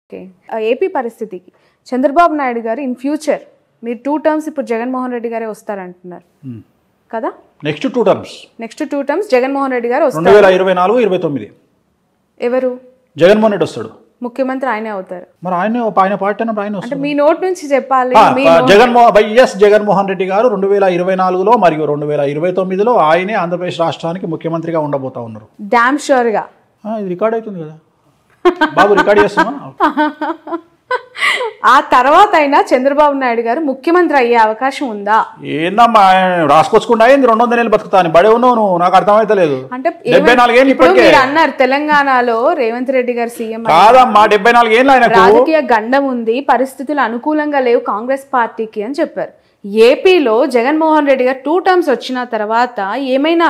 Okay. AP పరిస్థితికి చంద్రబాబు నాయుడు గారు in future మీరు 2 టర్మ్స్ ఇప్పుడు జగన్మోహన్ రెడ్డి గారే వస్తారంటున్నారు కదా? నెక్స్ట్ 2 టర్మ్స్ జగన్మోహన్ రెడ్డి గారు వస్తారు. 2024, 29 ఎవరు? జగన్మోహన్ రెడ్డి వస్తాడు. ముఖ్యమంత్రి ఆయనే అవుతారు. మరి ఆయన పార్టీ ఆయన అంటే మీ నోట్ నుంచి చెప్పాలి. జగన్మోహన్ రెడ్డి గారు 2024లో మరియు 2029లో ఆయనే ఆంధ్రప్రదేశ్ రాష్ట్రానికి ముఖ్యమంత్రిగా ఉండబోతా ఉన్నారు. డామ్ షూర్ గా. ఇది రికార్డ్ అవుతుంది కదా బాబు, రికార్డ్ చేస్తున్నా. ఆ తర్వాత అయినా చంద్రబాబు నాయుడు గారు ముఖ్యమంత్రి అయ్యే అవకాశం ఉందా? ఏందమ్మా రాసుకొచ్చుకుంటా అయింది 200 ఏళ్ళు బతుకుతాను బడే ఉన్నావు నువ్వు, నాకు అర్థమైతలేదు. అంటే 74 ఏళ్ళు ఇప్పటికే అన్నారు తెలంగాణలో రేవంత్ రెడ్డి గారు సీఎం. కాదమ్మా 74 ఏళ్ళు ఆయన రాజకీయ గండం ఉంది, పరిస్థితులు అనుకూలంగా లేవు కాంగ్రెస్ పార్టీకి అని చెప్పారు. ఏపీలో జగన్మోహన్ రెడ్డి గారు 2 టర్మ్స్ వచ్చిన తర్వాత ఏమైనా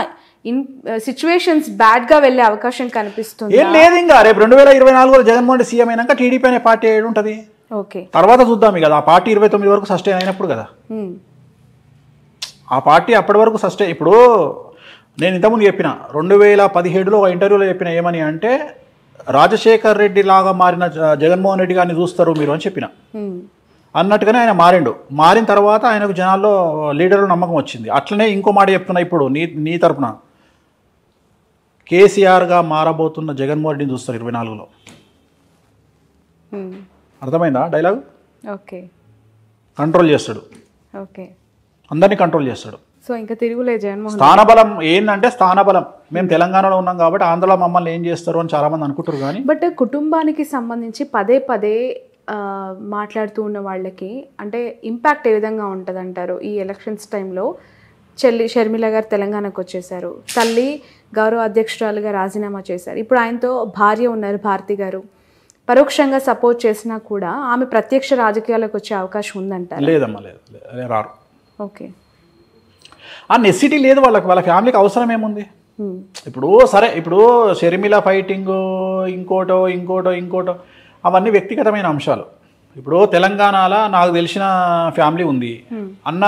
సిచ్యువేషన్స్ బ్యాడ్ గా వెళ్లే అవకాశం కనిపిస్తుంది? ఏం లేదు. ఇంకా రేపు 2024లో జగన్మోహన్ రెడ్డి సీఎం అయినాక టీడీపీ అనే పార్టీ ఏడు ఉంటది. ఓకే, తర్వాత చూద్దాం. కదా ఆ పార్టీ 29 వరకు సస్టైన్ అయినప్పుడు కదా ఆ పార్టీ అప్పటి వరకు సస్టైన్. ఇప్పుడు నేను ఇంతకుముందు చెప్పిన 2017లో ఒక ఇంటర్వ్యూలో చెప్పిన ఏమని అంటే రాజశేఖర్ రెడ్డి లాగా మారిన జగన్మోహన్ రెడ్డి గారిని చూస్తారు మీరు అని చెప్పిన. అన్నట్టుగానే ఆయన మారిండు. మారిన తర్వాత ఆయనకు జనాల్లో లీడర్లు నమ్మకం వచ్చింది. అట్లనే ఇంకో మాట చెప్తున్నా ఇప్పుడు నీ తరపున కేసీఆర్గా మారబోతున్న జగన్మోహన్ రెడ్డిని చూస్తారు 24లో. అర్థమైందా డైలాగ్? ఓకే, కంట్రోల్ చేస్తాడు. ఓకే, అందరినీ కంట్రోల్ చేస్తాడు. సో ఇంకా తిరుగులే జగన్మోహన్. స్థానబలం ఏంటంటే స్థానబలం. మేము తెలంగాణలో ఉన్నాం కాబట్టి ఆంధ్రలో మమ్మల్ని ఏం చేస్తారు అని చాలా మంది అనుకుంటారు. కానీ బట్ కుటుంబానికి సంబంధించి పదే పదే మాట్లాడుతూ ఉన్న వాళ్ళకి అంటే ఇంపాక్ట్ ఏ విధంగా ఉంటుంది అంటారు? ఈ ఎలక్షన్స్ టైంలో చెల్లి షర్మిల గారు తెలంగాణకు వచ్చేసారు, తల్లి గౌరవ అధ్యక్షురాలుగా రాజీనామా చేశారు, ఇప్పుడు ఆయనతో భార్య ఉన్నారు భారతి గారు. పరోక్షంగా సపోర్ట్ చేసినా కూడా ఆమె ప్రత్యక్ష రాజకీయాలకు వచ్చే అవకాశం ఉందంటారు? లేదమ్మా, లేదు, రారు. ఓకే, ఆ నెసిటీ లేదు వాళ్ళకి. వాళ్ళ ఫ్యామిలీకి అవసరం ఏముంది? ఇప్పుడు సరే, ఇప్పుడు షర్మిల ఫైటింగ్ ఇంకోటో అవన్నీ వ్యక్తిగతమైన అంశాలు. ఇప్పుడు తెలంగాణలో నాకు తెలిసిన ఫ్యామిలీ ఉంది. అన్న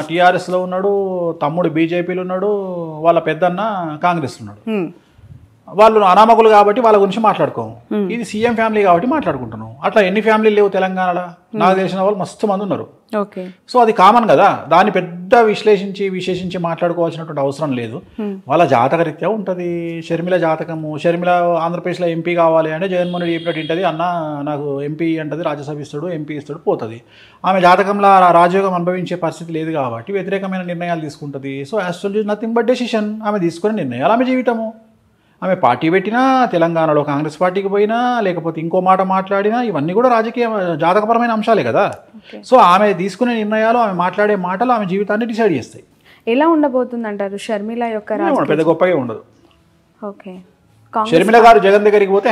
టీఆర్ఎస్లో ఉన్నాడు, తమ్ముడు బీజేపీలో ఉన్నాడు, వాళ్ళ పెద్దన్న కాంగ్రెస్లో ఉన్నాడు. వాళ్ళు అనామకులు కాబట్టి వాళ్ళ గురించి మాట్లాడుకోము. ఇది సీఎం ఫ్యామిలీ కాబట్టి మాట్లాడుకుంటున్నాం. అట్లా ఎన్ని ఫ్యామిలీలు లేవు తెలంగాణలో? నాకు తెలిసిన వాళ్ళు మస్తు మంది ఉన్నారు. ఓకే, సో అది కామన్ కదా. దాన్ని పెద్ద విశ్లేషించి మాట్లాడుకోవాల్సినటువంటి అవసరం లేదు. వాళ్ళ జాతకరీత్యా ఉంటుంది. షర్మిల జాతకము, షర్మిల ఆంధ్రప్రదేశ్లో ఎంపీ కావాలి అంటే జగన్మోహన్ రెడ్డి చెప్పినట్టు ఉంటుంది. అన్న నాకు ఎంపీ అంటది, రాజ్యసభ ఇస్తాడు, ఎంపీ ఇస్తాడు, పోతుంది. ఆమె జాతకంలో రాజయోగం అనుభవించే పరిస్థితి లేదు కాబట్టి వ్యతిరేకమైన నిర్ణయాలు తీసుకుంటుంది. So actually nothing but decision. ఆమె తీసుకునే నిర్ణయాలు ఆమె జీవితము. ఆమె పార్టీ పెట్టినా, తెలంగాణలో కాంగ్రెస్ పార్టీకి పోయినా, లేకపోతే ఇంకో మాట మాట్లాడినా, ఇవన్నీ కూడా రాజకీయ జాతకపరమైన అంశాలే కదా. సో ఆమె తీసుకునే నిర్ణయాలు, ఆమె మాట్లాడే మాటలు ఆమె జీవితాన్ని డిసైడ్ చేస్తాయి. ఎలా ఉండబోతుంది అంటారు షర్మిల యొక్క? పెద్ద గొప్పగా ఉండదు. ఓకే, షర్మిల గారు జగన్ దగ్గరికి పోతే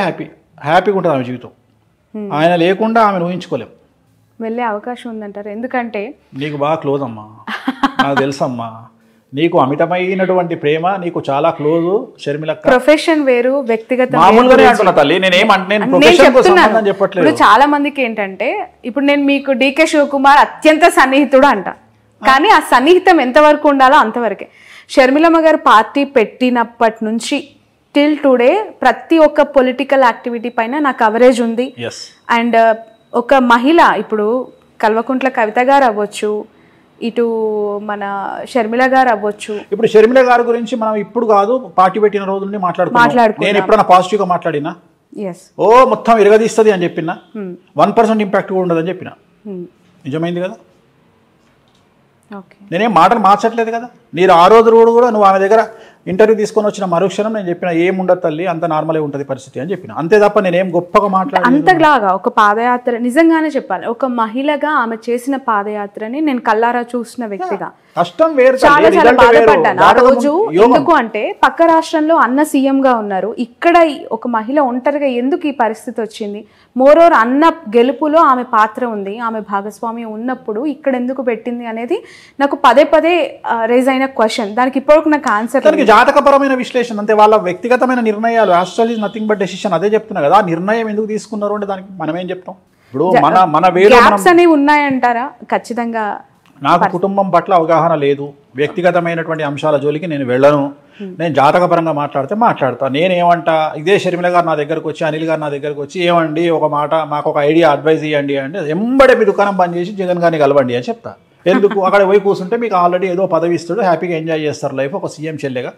హ్యాపీగా ఉంటుంది ఆమె జీవితం. ఆయన లేకుండా ఆమెను ఊహించుకోలేం. వెళ్ళే అవకాశం ఉందంటారు? ఎందుకంటే నీకు బాగా క్లోజ్ అమ్మా, నాకు తెలుసమ్మా. నీకు అమితమైనటువంటి ప్రేమ, నీకు చాలా క్లోజ్ షర్మిల. ప్రొఫెషన్ వేరు, వ్యక్తిగత మామూలుగానే అంటున్నా తల్లి. చెప్పట్లేదు. చాలా మందికి ఏంటంటే ఇప్పుడు నేను మీకు డీకే శివకుమార్ అత్యంత సన్నిహితుడు అంట, కానీ ఆ సన్నిహితం ఎంతవరకు ఉండాలో అంతవరకే. షర్మిలమ్మ గారు పార్టీ పెట్టినప్పటి నుంచి టిల్ టుడే ప్రతి ఒక్క పొలిటికల్ యాక్టివిటీ పైన నా కవరేజ్ ఉంది. అండ్ ఒక మహిళ, ఇప్పుడు కల్వకుంట్ల కవిత గారు అవ్వచ్చు, ఇటు మన షర్మిల గారు అవ్వచ్చు. ఇప్పుడు షర్మిల గారి గురించి మనం ఇప్పుడు కాదు, పార్టీ పెట్టిన రోజు నుండి మాట్లాడుకుంటున్నాం. నేను ఎప్పుడైనా పాజిటివ్ గా మాట్లాడినా? ఓ మొత్తం ఇరగదీస్తుంది అని చెప్పినా, 1% ఇంపాక్ట్ కూడా ఉండదని చెప్పిన. నిజమైంది కదా. నేనేం మాటలు మార్చట్లేదు కదా. మీరు ఆ రోజు కూడా నువ్వు ఆమె దగ్గర ఇంటర్వ్యూ తీసుకొని వచ్చిన మరుక్షణం నేను చెప్పిన ఏముండదు తల్లి, అంత నార్మలే ఉంటుంది పరిస్థితి అని చెప్పిన. అంతే తప్ప నేనేం గొప్పగా మాట్లాడాను. అంతలాగా ఒక పాదయాత్ర నిజంగానే చెప్పాలి, ఒక మహిళగా ఆమె చేసిన పాదయాత్రని నేను కల్లారా చూసిన వ్యక్తిగా కష్టం వేరు, చాలా చాలా బాధపడ్డాను ఆ రోజు. ఎందుకు అంటే పక్క రాష్ట్రంలో అన్న సీఎం గా ఉన్నారు, ఇక్కడ ఒక మహిళ ఒంటరిగా ఎందుకు ఈ పరిస్థితి వచ్చింది? మోరోవర్ అన్న గెలుపులో ఆమె పాత్ర ఉంది, ఆమె భాగస్వామ్యం ఉన్నప్పుడు ఇక్కడ ఎందుకు పెట్టింది అనేది నాకు పదే రేజ్ అయిన క్వశ్చన్. దానికి ఇప్పటివరకు నాకు ఆన్సర్ జాతకపరమైన విశ్లేషణ అంతే. వాళ్ళ వ్యక్తిగతమైన నిర్ణయాలు, యాక్చువల్లీ నథింగ్ బట్ డెసిషన్. అదే చెప్తున్నా కదా. ఆ నిర్ణయం ఎందుకు తీసుకున్నారు అంటే దానికి మనం ఏం చెప్తాం? ఇప్పుడు మన గ్యాప్స్ అనేవి ఉన్నాయంటారా? ఖచ్చితంగా నాకు కుటుంబం పట్ల అవగాహన లేదు, వ్యక్తిగతమైనటువంటి అంశాల జోలికి నేను వెళ్ళను. నేను జాతకపరంగా మాట్లాడతా. నేనేమంటా, ఇదే షర్మిల గారు నా దగ్గరకు వచ్చి, అనిల్ గారు నా దగ్గరకు వచ్చి, ఏమండి ఒక మాట మాకు ఒక ఐడియా అడ్వైజ్ ఇవ్వండి అంటే, ఎంబడే మీ దుకాణం బంద్ చేసి జగన్ గారిని కలవండి అని చెప్తా. ఎందుకు? అక్కడ పోయి కూర్చుంటే మీకు ఆల్రెడీ ఏదో పదవి ఇస్తాడు, హ్యాపీగా ఎంజాయ్ చేస్తారు లైఫ్, ఒక సీఎం చెల్లెగా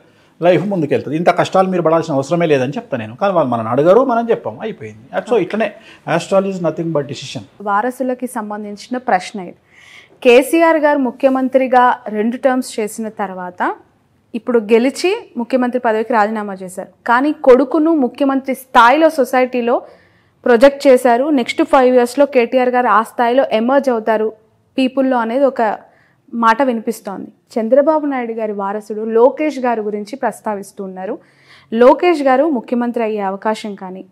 లైఫ్ ముందుకెళ్తుంది. ఇంత కష్టాలు మీరు పడాల్సిన అవసరమే లేదని చెప్తాను నేను. కానీ వాళ్ళు మనం అడగరు, మనం చెప్పాం, అయిపోయింది. సో ఇట్లనే astrology is nothing but decision. వారసులకి సంబంధించిన ప్రశ్న ఇది. కేసీఆర్ గారు ముఖ్యమంత్రిగా 2 టర్మ్స్ చేసిన తర్వాత ఇప్పుడు గెలిచి ముఖ్యమంత్రి పదవికి రాజీనామా చేశారు. కానీ కొడుకును ముఖ్యమంత్రి స్థాయిలో సొసైటీలో ప్రొజెక్ట్ చేశారు. నెక్స్ట్ 5 yearsలో కేటీఆర్ గారు ఆ స్థాయిలో ఎమర్జ్ అవుతారు పీపుల్లో అనేది ఒక మాట వినిపిస్తోంది. చంద్రబాబు నాయుడు గారి వారసుడు లోకేష్ గారి గురించి ప్రస్తావిస్తున్నారు. లోకేష్ గారు ముఖ్యమంత్రి అయ్యే అవకాశం కానీ,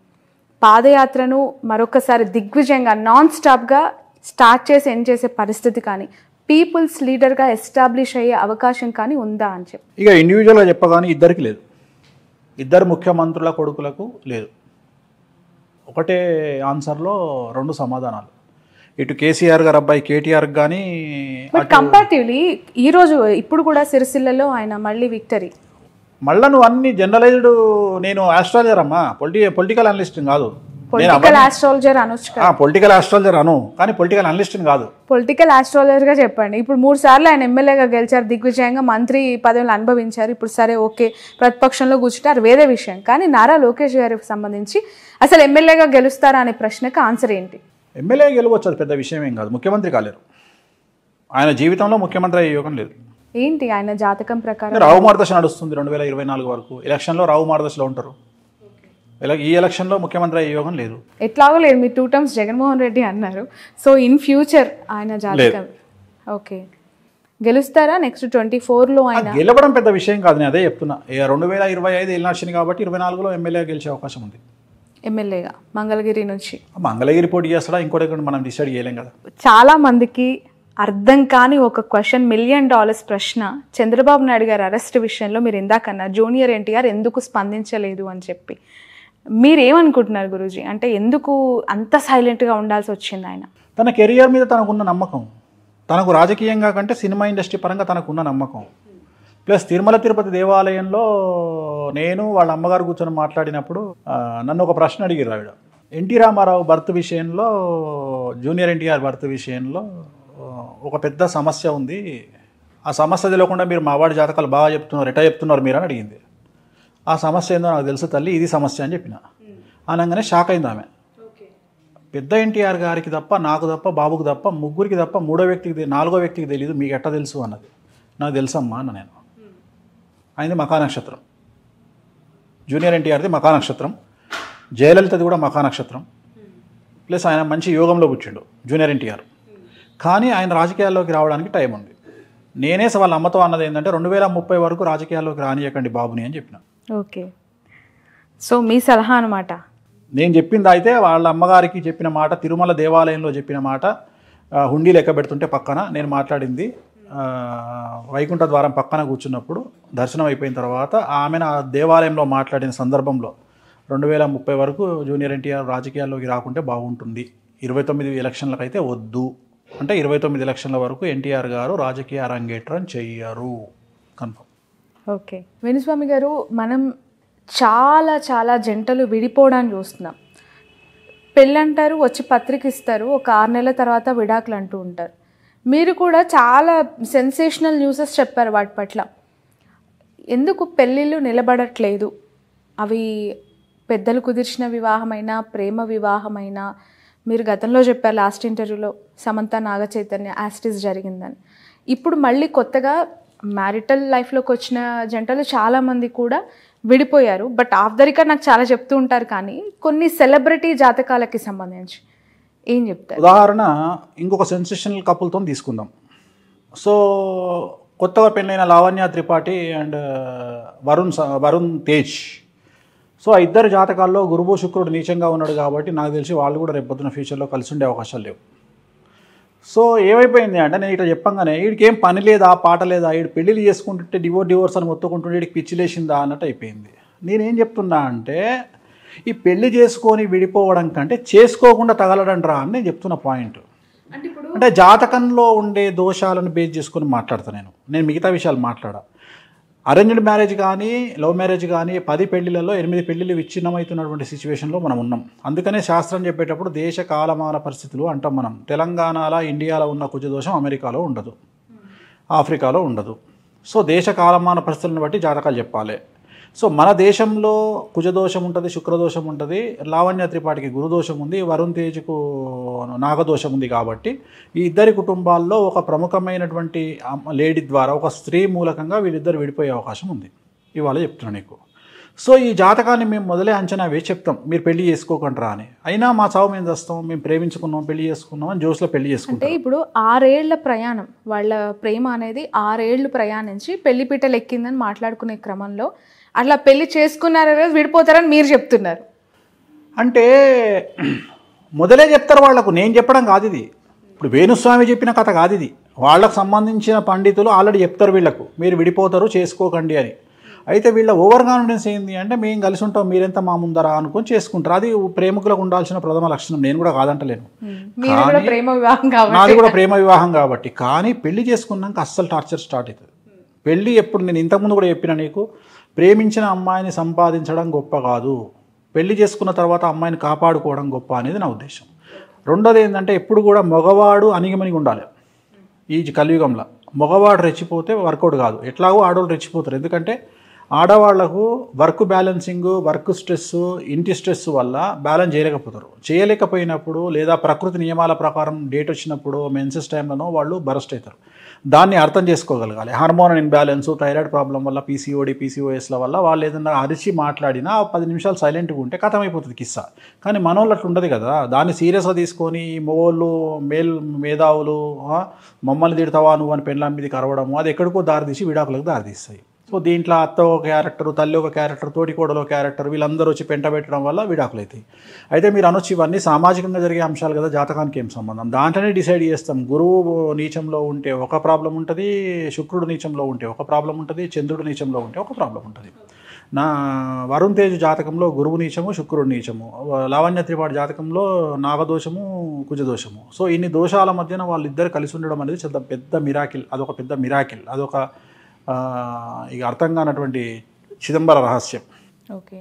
పాదయాత్రను మరొకసారి దిగ్విజయంగా నాన్ స్టాప్గా స్టార్ట్ చేసి ఎండ్ చేసే పరిస్థితి కానీ, పీపుల్స్ లీడర్గా ఎస్టాబ్లిష్ అయ్యే అవకాశం కానీ ఉందా అని చెప్పి. ఇక ఇండివిజువల్గా చెప్పగానే ఇద్దరికి లేదు, ఇద్దరు ముఖ్యమంత్రుల కొడుకులకు లేదు. ఒకటే ఆన్సర్లో 2 సమాధానాలు. ఇటు కేసీఆర్ గారు అబ్బాయి కేటీఆర్ కానీ, బట్ కంపారిటివ్లీ ఈరోజు ఇప్పుడు కూడా సిరిసిల్లలో ఆయన మళ్ళీ విక్టరీ. మళ్ళీ నువ్వు అన్ని జనరలైజ్డ్, నేను ఆస్ట్రాలజర్ అమ్మా, పొలిటికల్ అనలిస్ట్ కాదు. పొలిటికల్ ఆస్ట్రాలజర్ అనొచ్చు కదా. పొలిటికల్ ఆస్ట్రాలజర్ అను, కానీ పొలిటికల్ అనలిస్ట్ కాదు. పొలిటికల్ ఆస్ట్రాలజర్గా చెప్పండి. ఇప్పుడు 3 సార్లు ఆయన ఎమ్మెల్యేగా గెలిచారు, దిగ్విజయంగా మంత్రి పదవులు అనుభవించారు. ఇప్పుడు సరే ఓకే ప్రతిపక్షంలో కూర్చుంటారు, వేరే విషయం. కానీ నారా లోకేష్ గారికి సంబంధించి అసలు ఎమ్మెల్యేగా గెలుస్తారా అనే ప్రశ్నకు ఆన్సర్ ఏంటి? ఎమ్మెల్యే గెలవచ్చు, అది పెద్ద విషయం ఏం కాదు. ముఖ్యమంత్రి కాలేరు, ఆయన జీవితంలో ముఖ్యమంత్రి అయ్యే యోగం లేదు. ఏంటి ఆయన జాతకం ప్రకారం? రావు మార్గదర్శ నడుస్తుంది 2024 వరకు. ఎలక్షన్లో రావు మార్గదర్శలో ఉంటారు. ఈ ఎలక్షన్లో ముఖ్యమంత్రి అయ్యే యోగం లేదు. ఎట్లాగో లేదు. మీరు 2 టర్మ్స్ జగన్మోహన్ రెడ్డి అన్నారు. సో ఇన్ ఫ్యూచర్ ఆయన జాతకం ఓకే గెలుస్తారా నెక్స్ట్ 24లో? ఆయన గెలవడం పెద్ద విషయం కాదు, నేను అదే చెప్తున్నా. 2025 ఎలక్షన్ కాబట్టి 24లో ఎమ్మెల్యే గెలిచే అవకాశం ఉంది. ఎమ్మెల్యేగా మంగళగిరి నుంచి. మంగళగిరి పోటీ చేస్తాడా ఇంకోటి మనం డిసైడ్ చేయలేం కదా. చాలా మందికి అర్థం కాని ఒక క్వశ్చన్, $1 million ప్రశ్న. చంద్రబాబు నాయుడు గారి అరెస్ట్ విషయంలో మీరు ఇందాకన్నా జూనియర్ ఎన్టీఆర్ ఎందుకు స్పందించలేదు అని చెప్పి, మీరేమనుకుంటున్నారు గురూజీ? అంటే ఎందుకు అంత సైలెంట్గా ఉండాల్సి వచ్చింది ఆయన? తన కెరియర్ మీద తనకున్న నమ్మకం, తనకు రాజకీయంగా కంటే సినిమా ఇండస్ట్రీ పరంగా తనకున్న నమ్మకం, ప్లస్ తిరుమల తిరుపతి దేవాలయంలో నేను వాళ్ళ అమ్మగారు కూర్చొని మాట్లాడినప్పుడు నన్ను ఒక ప్రశ్న అడిగారు ఆవిడ. ఎన్టీ రామారావు బర్త్ విషయంలో, జూనియర్ ఎన్టీఆర్ బర్త్ విషయంలో ఒక పెద్ద సమస్య ఉంది, ఆ సమస్య తెలియకుండా మీరు మావాడి జాతకాలు బాగా చెప్తున్నారు, ఎటా చెప్తున్నారు మీరు అని అడిగింది. ఆ సమస్య ఏందో నాకు తెలుసు తల్లి, ఇది సమస్య అని చెప్పిన. అనగానే షాక్ అయింది ఆమె. పెద్ద ఎన్టీఆర్ గారికి తప్ప, నాకు తప్ప, బాబుకి తప్ప, ముగ్గురికి తప్ప 4వ వ్యక్తికి తెలియదు, మీకు ఎట్లా తెలుసు అన్నది. నాకు తెలుసమ్మా అన్న నేను. ఆయనది మఖా నక్షత్రం, జూనియర్ ఎన్టీఆర్ది మఖా నక్షత్రం, జయలలితది కూడా మఖా నక్షత్రం, ప్లస్ ఆయన మంచి యోగంలో పుట్టిండు జూనియర్ ఎన్టీఆర్. కానీ ఆయన రాజకీయాల్లోకి రావడానికి టైం ఉంది. నేనే వాళ్ళ అమ్మతో అన్నది ఏంటంటే 2030 వరకు రాజకీయాల్లోకి రానియకండి బాబుని అని చెప్పిన. ఓకే, సో మీ సలహా అనమాట. నేను చెప్పింది అయితే వాళ్ళ అమ్మగారికి చెప్పిన మాట, తిరుమల దేవాలయంలో చెప్పిన మాట, హుండీ లెక్క పెడుతుంటే పక్కన నేను మాట్లాడింది, వైకుంఠ ద్వారం పక్కన కూర్చున్నప్పుడు దర్శనం అయిపోయిన తర్వాత ఆమె ఆ దేవాలయంలో మాట్లాడిన సందర్భంలో 2030 వరకు జూనియర్ ఎన్టీఆర్ రాజకీయాల్లోకి రాకుంటే బాగుంటుంది, 29 ఎలక్షన్లకైతే వద్దు అంటే 29 ఎలక్షన్ల వరకు ఎన్టీఆర్ గారు రాజకీయ అరంగేట్రం చెయ్యరు, కన్ఫర్మ్. ఓకే వేణుస్వామి గారు, మనం చాలా చాలా జంటలు విడిపోవడానికి చూస్తున్నాం. పెళ్ళంటారు, వచ్చి పత్రిక ఇస్తారు, ఒక 6 నెలల తర్వాత విడాకులు అంటూ ఉంటారు. మీరు కూడా చాలా సెన్సేషనల్ న్యూసెస్ చెప్పారు వాటి పట్ల. ఎందుకు పెళ్ళిళ్ళు నిలబడట్లేదు? అవి పెద్దలు కుదిర్చిన వివాహమైనా, ప్రేమ వివాహమైనా, మీరు గతంలో చెప్పారు లాస్ట్ ఇంటర్వ్యూలో సమంత నాగచైతన్య యాస్టిస్ జరిగిందని. ఇప్పుడు మళ్ళీ కొత్తగా మ్యారిటల్ లైఫ్లోకి వచ్చిన జంటలు చాలామంది కూడా విడిపోయారు. బట్ ఆఫ్ ద రికార్డ్ నాకు చాలా చెప్తూ ఉంటారు, కానీ కొన్ని సెలబ్రిటీ జాతకాలకి సంబంధించి ఏం చెప్తారు? ఉదాహరణ ఇంకొక సెన్సేషనల్ కపుల్తో తీసుకుందాం. సో కొత్తగా పెళ్ళైన లావణ్య త్రిపాఠి అండ్ వరుణ్ తేజ్. సో ఆ ఇద్దరు జాతకాల్లో గురువు శుక్రుడు నీచంగా ఉన్నాడు కాబట్టి నాకు తెలిసి వాళ్ళు కూడా రేపొద్దున ఫ్యూచర్లో కలిసి ఉండే అవకాశాలు లేవు. సో ఏమైపోయింది అంటే, నేను ఇట్లా చెప్పంగానే వీడికి ఏం పని లేదా, పాట లేదా, వీడు పెళ్ళిళ్ళు చేసుకుంటుంటే డివోర్స్ అని మొత్తుకుంటుంటే వీడికి పిచ్చిలేసిందా అన్నట్టు అయిపోయింది. నేనేం చెప్తున్నా అంటే, ఈ పెళ్లి చేసుకొని విడిపోవడం కంటే చేసుకోకుండా తగలడంట్రా అని నేను చెప్తున్న పాయింట్. అంటే జాతకంలో ఉండే దోషాలను బేస్ చేసుకొని మాట్లాడతాను నేను మిగతా విషయాలు మాట్లాడా. అరేంజ్డ్ మ్యారేజ్ కానీ లవ్ మ్యారేజ్ కానీ 10 పెళ్లిలలో 8 పెళ్లిళ్ళు విచ్ఛిన్నమవుతున్నటువంటి సిచ్యువేషన్లో మనం ఉన్నాం. అందుకనే శాస్త్రం చెప్పేటప్పుడు దేశ కాలమాన పరిస్థితులు అంటాం మనం. తెలంగాణలో ఇండియాలో ఉన్న కుజదోషం అమెరికాలో ఉండదు, ఆఫ్రికాలో ఉండదు. సో దేశ కాలమాన పరిస్థితులను బట్టి జాతకాలు చెప్పాలి. సో మన దేశంలో కుజదోషం ఉంటుంది, శుక్రదోషం ఉంటుంది, లావణ్య త్రిపాఠికి గురుదోషం ఉంది, వరుణ్ తేజ్కు నాగదోషం ఉంది. కాబట్టి ఈ ఇద్దరి కుటుంబాల్లో ఒక ప్రముఖమైనటువంటి లేడీ ద్వారా, ఒక స్త్రీ మూలకంగా వీళ్ళిద్దరు విడిపోయే అవకాశం ఉంది. ఇవాళ చెప్తున్నాను నీకు. సో ఈ జాతకాన్ని మేము మొదలే అంచనా వేసి చెప్తాం, మీరు పెళ్లి చేసుకోకంటారా అని. అయినా మా చావు మేము చేస్తాం, మేము ప్రేమించుకున్నాం, పెళ్లి చేసుకున్నాం అని జోస్లో పెళ్లి చేసుకుంటాం. అంటే ఇప్పుడు 6 ఏళ్ల ప్రయాణం, వాళ్ళ ప్రేమ అనేది 6 ఏళ్ళు ప్రయాణించి పెళ్లి పీటలు ఎక్కిందని మాట్లాడుకునే క్రమంలో అట్లా పెళ్లి చేసుకున్నారు విడిపోతారని మీరు చెప్తున్నారు. అంటే మొదలే చెప్తారు వాళ్ళకు, నేను చెప్పడం కాదు ఇది. ఇప్పుడు వేణుస్వామి చెప్పిన కథ కాదు ఇది. వాళ్ళకు సంబంధించిన పండితులు ఆల్రెడీ చెప్తారు వీళ్ళకు, మీరు విడిపోతారు చేసుకోకండి అని. అయితే వీళ్ళ ఓవర్ కాన్ఫిడెన్స్ ఏంది అంటే, మేము కలిసి ఉంటాం, మీరెంత మా ముందరా అనుకొని చేసుకుంటారు. అది ప్రేమికులకు ఉండాల్సిన ప్రథమ లక్షణం. నేను కూడా కాదంటలేను, నాది కూడా ప్రేమ వివాహం కాబట్టి. కానీ పెళ్లి చేసుకున్నాక అస్సలు టార్చర్ స్టార్ట్ అవుతుంది. పెళ్ళి ఎప్పుడు, నేను ఇంతకుముందు కూడా చెప్పిన నీకు, ప్రేమించిన అమ్మాయిని సంపాదించడం గొప్ప కాదు, పెళ్లి చేసుకున్న తర్వాత అమ్మాయిని కాపాడుకోవడం గొప్ప అనేది నా ఉద్దేశం. రెండోది ఏంటంటే, ఎప్పుడు కూడా మగవాడు అణిగిమణిగి ఉండాలి. ఈ కలియుగంలో మగవాడు రెచ్చిపోతే వర్కౌట్ కాదు. ఎట్లాగో ఆడవాళ్ళు రెచ్చిపోతారు. ఎందుకంటే ఆడవాళ్లకు వర్క్ బ్యాలెన్సింగ్, వర్క్ స్ట్రెస్, ఇంటి స్ట్రెస్ వల్ల బ్యాలెన్స్ చేయలేకపోయినప్పుడు లేదా ప్రకృతి నియమాల ప్రకారం డేట్ వచ్చినప్పుడు మెన్సెస్ టైంలో వాళ్ళు బరస్ట్ అవుతారు. దాన్ని అర్థం చేసుకోగలగాలి. హార్మోన్ ఇన్బ్యాలెన్స్, థైరాయిడ్ ప్రాబ్లం వల్ల, పీసీఓడి, పీసీఓఎస్ల వల్ల వాళ్ళు ఏదైనా అరిచి మాట్లాడినా 10 నిమిషాలు సైలెంట్గా ఉంటే కథమైపోతుంది కిస్సా. కానీ మనోళ్ళు అట్లా ఉండదు కదా. దాన్ని సీరియస్గా తీసుకొని మగోళ్ళు, మేధావులు మమ్మల్ని తిడతావా నువ్వు అని పెళ్ళాం మీద కరవడము, అది ఎక్కడికో దారితీసి విడాకులకు దారితీస్తాయి. సో దీంట్లో అత్త ఒక క్యారెక్టర్, తల్లి ఒక క్యారెక్టర్, తోటికోడలో క్యారెక్టర్, వీళ్ళందరూ వచ్చి పెంట పెట్టడం వల్ల విడాకులు అవుతాయి. అయితే మీరు అనొచ్చు ఇవన్నీ సామాజికంగా జరిగే అంశాలు కదా, జాతకానికి ఏం సంబంధం? దాంట్లోనే డిసైడ్ చేస్తాం. గురువు నీచంలో ఉంటే ఒక ప్రాబ్లం ఉంటుంది, శుక్రుడు నీచంలో ఉంటే ఒక ప్రాబ్లం ఉంటుంది, చంద్రుడు నీచంలో ఉంటే ఒక ప్రాబ్లం ఉంటుంది. నా వరుణ్ తేజ్ జాతకంలో గురువు నీచము, శుక్రుడు నీచము, లావణ్య త్రిపాఠి జాతకంలో నాగదోషము, కుజదోషము. సో ఇన్ని దోషాల మధ్యన వాళ్ళిద్దరు కలిసి ఉండడం అనేది చాలా పెద్ద మిరాకిల్. అదొక పెద్ద మిరాకిల్, అదొక ఇక అర్థం కానటువంటి చిదంబర రహస్యం. ఓకే.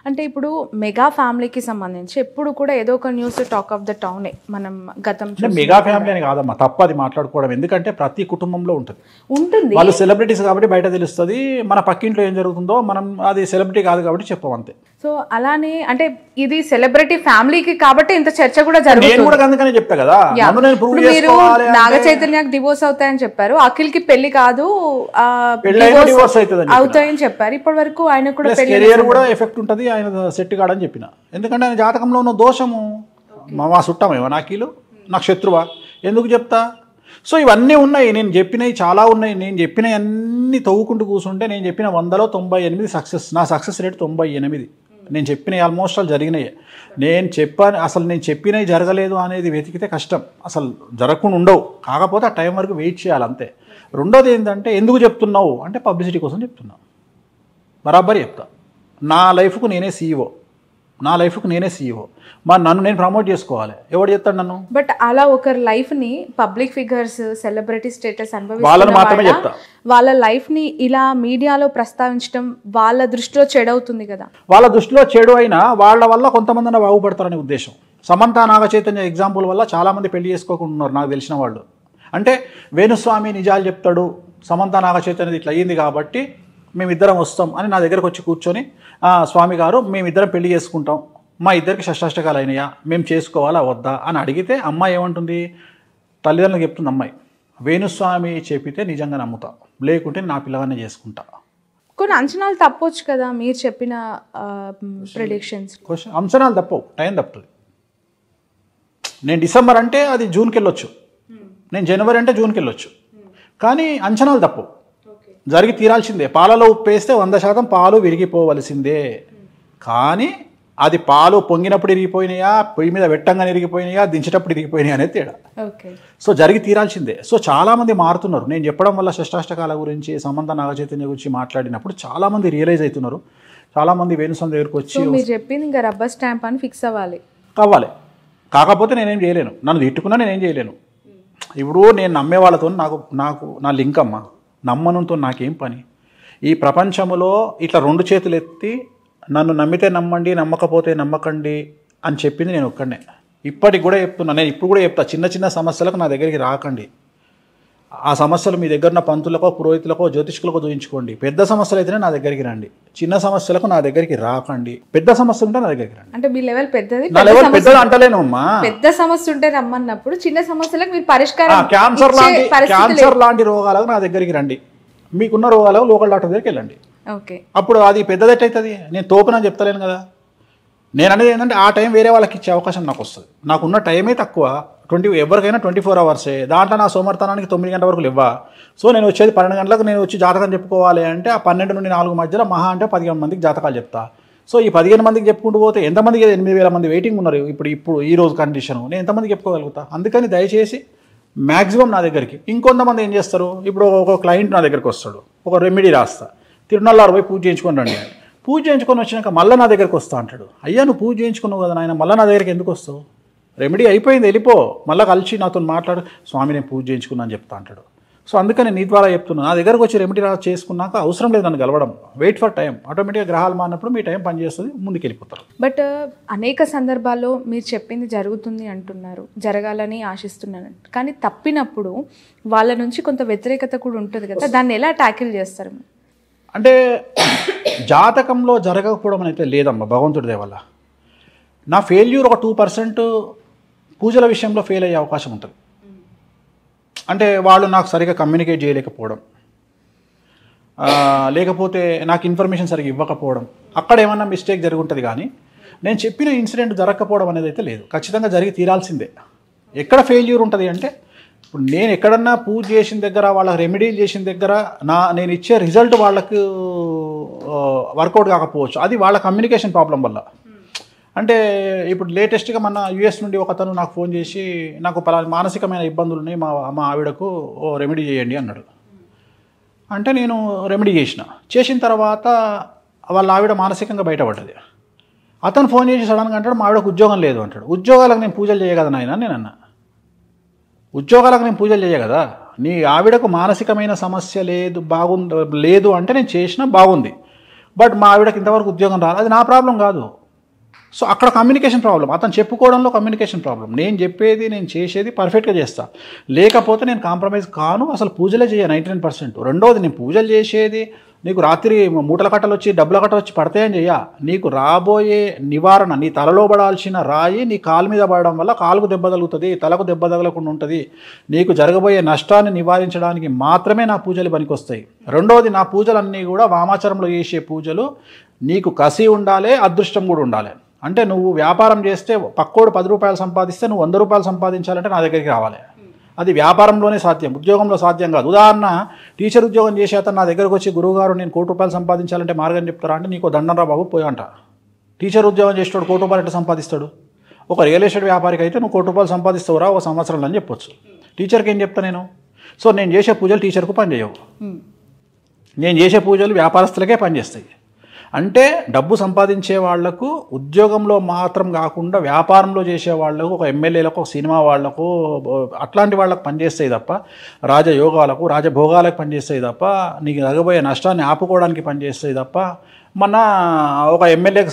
అంటే ఇప్పుడు మెగా ఫ్యామిలీకి సంబంధించి ఎప్పుడు కూడా ఏదో ఒక న్యూస్ టాక్ ఆఫ్ ద టౌనే. మనం గతం మెగా ఫ్యామిలీ అని కాదమ్మా, తప్పది మాట్లాడుకోవడం. ఎందుకంటే ప్రతి కుటుంబంలో ఉంటుంది. వాళ్ళు సెలబ్రిటీస్ కాబట్టి బయట తెలుస్తుంది. మన పక్కింట్లో ఏం జరుగుతుందో మనం, అది సెలబ్రిటీ కాదు కాబట్టి చెప్పం అంతే. సో అలానే అంటే ఇది సెలబ్రిటీ ఫ్యామిలీకి కాబట్టి ఇంత చర్చ కూడా జరుగుతుంది. నేను కూడా అందుకనే చెప్తా కదా. మీరు నాగ చైతన్యకి డివోర్స్ అవుతాయని చెప్పారు, అఖిల్ కి పెళ్లి కాదు డివోర్స్ అవుతాయని చెప్పారు. ఇప్పటి వరకు ఆయన కూడా కెరియర్ కూడా ఎఫెక్ట్ ఉంటుంది, ఆయన సెట్ కాడని చెప్పిన. ఎందుకంటే ఆయన జాతకంలో ఉన్న దోషము, మా చుట్టమేమో నాకీలు, నాకు శత్రువా, ఎందుకు చెప్తా? సో ఇవన్నీ ఉన్నాయి, నేను చెప్పినవి చాలా ఉన్నాయి. నేను చెప్పినవి అన్నీ తవ్వుకుంటూ కూర్చుంటే నేను చెప్పిన 100లో 98 సక్సెస్. నా సక్సెస్ రేట్ 98. నేను చెప్పినవి ఆల్మోస్ట్ ఆల్ జరిగినాయి. అసలు నేను చెప్పినవి జరగలేదు అనేది వెతికితే కష్టం, అసలు జరగకుండా ఉండవు. కాకపోతే ఆ టైం వరకు వెయిట్ చేయాలి అంతే. రెండోది ఏంటంటే, ఎందుకు చెప్తున్నావు అంటే పబ్లిసిటీ కోసం చెప్తున్నావు. బరాబర్ చెప్తా. నా లైఫ్కు నేనే సీఈఓ. మరి నన్ను నేను ప్రమోట్ చేసుకోవాలి, ఎవడు చెప్తాడు నన్ను? బట్ అలా ఒకరి లైఫ్ ని పబ్లిక్ ఫిగర్స్, సెలబ్రిటీ స్టేటస్ వాళ్ళని మాత్రమే చెప్తా. వాళ్ళ లైఫ్ ని ఇలా మీడియాలో ప్రస్తావించడం వాళ్ళ దృష్టిలో చెడవుతుంది కదా. వాళ్ళ దృష్టిలో చెడు అయినా వాళ్ళ వల్ల కొంతమంది బాగుపడతారనే ఉద్దేశం. సమంత, నాగ చైతన్య ఎగ్జాంపుల్ వల్ల చాలామంది పెళ్లి చేసుకోకుండా ఉన్నారు నాకు తెలిసిన వాళ్ళు. అంటే వేణుస్వామి నిజాలు చెప్తాడు, సమంత నాగ చైతన్యది ఇట్లా అయ్యింది కాబట్టి మేమిద్దరం వస్తాం అని నా దగ్గరకు వచ్చి కూర్చొని, స్వామి గారు మేమిద్దరం పెళ్లి చేసుకుంటాం, మా ఇద్దరికి షష్టాష్టకాలు అయినాయా, మేము చేసుకోవాలా వద్దా అని అడిగితే అమ్మాయి ఏమంటుంది? తల్లిదండ్రులకు చెప్తుంది అమ్మాయి, వేణుస్వామి చెప్పితే నిజంగా నమ్ముతా, లేకుంటే నా పిల్లగానే చేసుకుంటా. కొన్ని అంచనాలు తప్పొచ్చు కదా మీరు చెప్పిన ప్రెడిక్షన్స్. అంచనాలు తప్పవు, టైం తప్పుతుంది. నేను డిసెంబర్ అంటే అది జూన్కి వెళ్ళొచ్చు, నేను జనవరి అంటే జూన్కి వెళ్ళొచ్చు, కానీ అంచనాలు తప్పవు, జరిగి తీరాల్సిందే. పాలలో ఉప్పు వేస్తే 100% పాలు విరిగిపోవలసిందే. కానీ అది పాలు పొంగినప్పుడు ఇరిగిపోయినాయా, పొయ్యి మీద వెట్టంగా ఇరిగిపోయినాయా, దించేటప్పుడు ఇరిగిపోయినాయా అనేది తేడా. సో జరిగి తీరాల్సిందే. సో చాలామంది మారుతున్నారు. నేను చెప్పడం వల్ల షష్టాష్టకాల గురించి, సమంత నాగచైతన్య గురించి మాట్లాడినప్పుడు చాలామంది రియలైజ్ అవుతున్నారు. చాలామంది వేణుస్వామి దగ్గరకు వచ్చి మీరు చెప్పింది ఇంకా రబ్బర్ స్టాంప్ అని ఫిక్స్ అవ్వాలి. కాకపోతే నేనేం చేయలేను, నన్ను తిట్టుకున్నా నేనేం చేయలేను. ఇప్పుడు నేను నమ్మే వాళ్ళతో నాకు నా లింక్ అమ్మ, నమ్మనంతో నాకేం పని? ఈ ప్రపంచంలో ఇట్లా 2 చేతులు ఎత్తి నన్ను నమ్మితే నమ్మండి, నమ్మకపోతే నమ్మకండి అని చెప్పింది నేను ఒక్కడే. ఇప్పటికి కూడా చెప్తున్నా, నేను ఇప్పుడు కూడా చెప్తా, చిన్న చిన్న సమస్యలకు నా దగ్గరికి రాకండి. ఆ సమస్యలు మీ దగ్గర ఉన్న పంతులకో, పురోహితులకో, జ్యోతిష్కులకో చూయించుకోండి. పెద్ద సమస్యలు అయితేనే నా దగ్గరికి రండి. చిన్న సమస్యలకు నా దగ్గరికి రాకండి. పెద్ద సమస్య ఉంటే నా దగ్గరికి రండి. అంటే మీ లెవెల్ పెద్దది, నా లెవెల్ పెద్దది అంటలేను అమ్మా. పెద్ద సమస్య ఉంటే రమ్మన్నప్పుడు చిన్న సమస్యలకు మీరు పరిష్కారం క్యాన్సర్ లాంటి రోగాలకు నా దగ్గరికి రండి. మీకున్న రోగాలకు లోకల్ డాక్టర్ దగ్గరికి వెళ్ళండి. ఓకే, అప్పుడు అది పెద్దది ఎట్టయితుంది? నేను తోపునని చెప్తలేను కదా. నేను అనేది ఏంటంటే ఆ టైం వేరే వాళ్ళకి ఇచ్చే అవకాశం నాకు వస్తుంది. నాకున్న టైమే తక్కువ, ఎవరికైనా 24 అవర్సే. దాంట్లో నా సోమర్థానానికి 9 గంటల వరకు ఇవ్వ. సో నేను వచ్చేది 12 గంటలకు నేను వచ్చి జాతకం చెప్పుకోవాలి అంటే ఆ 12 నుండి 4 మధ్యలో మహా అంటే 15 మందికి జాతకాలు చెప్తా. సో ఈ 15 మందికి చెప్పుకుంటూ పోతే ఎంతమందికి 8,000 మంది వెయిటింగ్ ఉన్నారు ఇప్పుడు ఈ రోజు కండిషన్. నేను ఎంతమందికి చెప్పుకోగలుగుతా? అందుకని దయచేసి మ్యాక్సిమం నా దగ్గరికి. ఇంకొంతమంది ఏం చేస్తారు, ఇప్పుడు ఒక క్లయింట్ నా దగ్గరికి వస్తాడు, ఒక రెమెడీ రాస్తా, తిరునల్లారు పోయి పూజ చేయించుకొని రండి. పూజ చేయించుకొని వచ్చినాక మళ్ళీ నా దగ్గరికి వస్తా అంటాడు. అయ్యా నువ్వు పూజ చేయించుకున్నావు కదా నాయన, మళ్ళీ నా దగ్గరికి ఎందుకు వస్తావు? రెమెడీ అయిపోయింది, వెళ్ళిపో. మళ్ళీ కలిసి నాతో మాట్లాడు, స్వామి నేను పూజ చేయించుకున్నా అని చెప్తా అంటాడు. సో అందుకని నీ ద్వారా చెప్తున్నా, నా దగ్గరకు వచ్చి రెమెడీ చేసుకున్నాక అవసరం లేదు నన్ను కలవడం. Wait for time. ఆటోమేటిక్గా గ్రహాలు మారినప్పుడు మీ టైం పనిచేస్తుంది, ముందుకు వెళ్ళిపోతారు. బట్ అనేక సందర్భాల్లో మీరు చెప్పింది జరుగుతుంది అంటున్నారు, జరగాలని ఆశిస్తున్నాను. కానీ తప్పినప్పుడు వాళ్ళ నుంచి కొంత వ్యతిరేకత కూడా ఉంటుంది కదా, దాన్ని ఎలా ట్యాకిల్ చేస్తారు? అంటే జాతకంలో జరగకపోవడం అయితే లేదమ్మా, భగవంతుడి దయ వల్ల. నా ఫెయిల్యూర్ ఒక 2% పూజల విషయంలో ఫెయిల్ అయ్యే అవకాశం ఉంటుంది. అంటే వాళ్ళు నాకు సరిగా కమ్యూనికేట్ చేయలేకపోవడం, లేకపోతే నాకు ఇన్ఫర్మేషన్ సరిగా ఇవ్వకపోవడం, అక్కడ ఏమన్నా మిస్టేక్ జరిగి ఉంటుంది. కానీ నేను చెప్పిన ఇన్సిడెంట్ జరగకపోవడం అనేది అయితే లేదు, ఖచ్చితంగా జరిగి తీరాల్సిందే. ఎక్కడ ఫెయిల్యూర్ ఉంటుంది అంటే, ఇప్పుడు నేను ఎక్కడన్నా పూజ చేసిన దగ్గర, వాళ్ళకి రెమెడీలు చేసిన దగ్గర నేను ఇచ్చే రిజల్ట్ వాళ్ళకు వర్కౌట్ కాకపోవచ్చు. అది వాళ్ళ కమ్యూనికేషన్ ప్రాబ్లం వల్ల. అంటే ఇప్పుడు లేటెస్ట్గా మన యూఎస్ నుండి ఒకతను నాకు ఫోన్ చేసి, నాకు మానసికమైన ఇబ్బందులు ఉన్నాయి, మా ఆవిడకు రెమెడీ చేయండి అన్నాడు. అంటే నేను రెమెడీ చేసిన తర్వాత వాళ్ళ ఆవిడ మానసికంగా బయటపడ్డది. అతను ఫోన్ చేసి సడన్గా అంటాడు, మా ఆవిడకు ఉద్యోగం లేదు అంటాడు. ఉద్యోగాలకు నేను పూజలు చేయగదా నాయన? నేను అన్నా, ఉద్యోగాలకు నేను పూజలు చేయ కదా. నీ ఆవిడకు మానసికమైన సమస్య లేదు అంటే నేను చేసినా బాగుంది, బట్ మా ఆవిడకి ఇంతవరకు ఉద్యోగం రాదు, అది నా ప్రాబ్లం కాదు. సో అక్కడ కమ్యూనికేషన్ ప్రాబ్లం, అతను చెప్పుకోవడంలో కమ్యూనికేషన్ ప్రాబ్లం. నేను చెప్పేది, నేను చేసేది పర్ఫెక్ట్గా చేస్తా, లేకపోతే నేను కాంప్రమైజ్ కాను, అసలు పూజలే చేయ 99%. రెండోది, నేను పూజలు చేసేది నీకు రాత్రి మూటల కట్టలు వచ్చి డబ్బుల కట్టలు వచ్చి పడతాయని చెయ్య. నీకు రాబోయే నివారణ, నీ తలలో పడాల్సిన రాయి నీ కాలు మీద పడడం వల్ల కాలుకు దెబ్బ తగులుతుంది, తలకు దెబ్బ తగలకుండా ఉంటుంది. నీకు జరగబోయే నష్టాన్ని నివారించడానికి మాత్రమే నా పూజలు పనికొస్తాయి. రెండోది, నా పూజలన్నీ కూడా వామాచారంలో చేసే పూజలు. నీకు కసి ఉండాలి, అదృష్టం కూడా ఉండాలి. అంటే నువ్వు వ్యాపారం చేస్తే పక్కోడు 10 రూపాయలు సంపాదిస్తే నువ్వు 100 రూపాయలు సంపాదించాలంటే నా దగ్గరికి రావాలి. అది వ్యాపారంలోనే సాధ్యం, ఉద్యోగంలో సాధ్యం కాదు. ఉదాహరణ, టీచర్ ఉద్యోగం చేసే అతను నా దగ్గరకు వచ్చి, గురువుగారు నేను 1 కోటి రూపాయలు సంపాదించాలంటే మార్గం చెప్తారా అంటే, నీకు దండంరా బాబు పోయంట. టీచర్ ఉద్యోగం చేసేవాడు 1 కోటి రూపాయలు ఎట్లా సంపాదిస్తాడు? ఒక రియల్ ఎస్టేట్ వ్యాపారికి అయితే నువ్వు 1 కోటి రూపాయలు సంపాదిస్తావురా ఒక సంవత్సరంలో అని చెప్పొచ్చు. టీచర్కి ఏం చెప్తా నేను? సో నేను చేసే పూజలు టీచర్కు పనిచేయవు, నేను చేసే పూజలు వ్యాపారస్తులకే పనిచేస్తాయి. అంటే డబ్బు సంపాదించే వాళ్లకు ఉద్యోగంలో మాత్రం కాకుండా వ్యాపారంలో చేసే వాళ్లకు, ఒక ఎమ్మెల్యేలకు, ఒక సినిమా వాళ్లకు, అట్లాంటి వాళ్ళకు పనిచేస్తాయి తప్ప, రాజయోగాలకు, రాజభోగాలకు పనిచేస్తాయి తప్ప, నీకు తగ్గబోయే నష్టాన్ని ఆపుకోవడానికి పనిచేస్తాయి తప్ప, మన ఒక ఎమ్మెల్యేకి